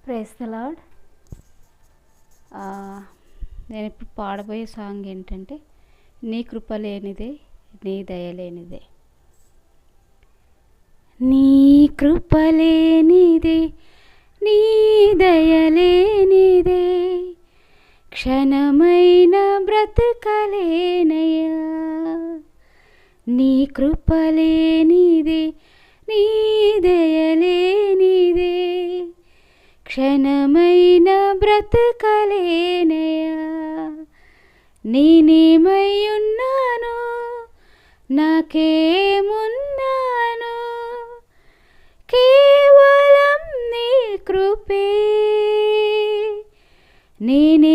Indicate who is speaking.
Speaker 1: Praise the lord. నేను ఇప్పుడు పాడబోయే song ఏంటంటే, నీ కృప లేనిదే నీ దయ లేనిదే. నీ కృప లేనిదే నీ దయ లేనిదే, క్షణమైన బ్రతకలేనయ్యా. నీ కృప లేనిదే నీ దయ లేనిదే, క్షణమైన బ్రతకలేనయ్యా. నేనేమై ఉన్నాను, నాకేమున్నాను, కేవలం నీ కృపే. నేనే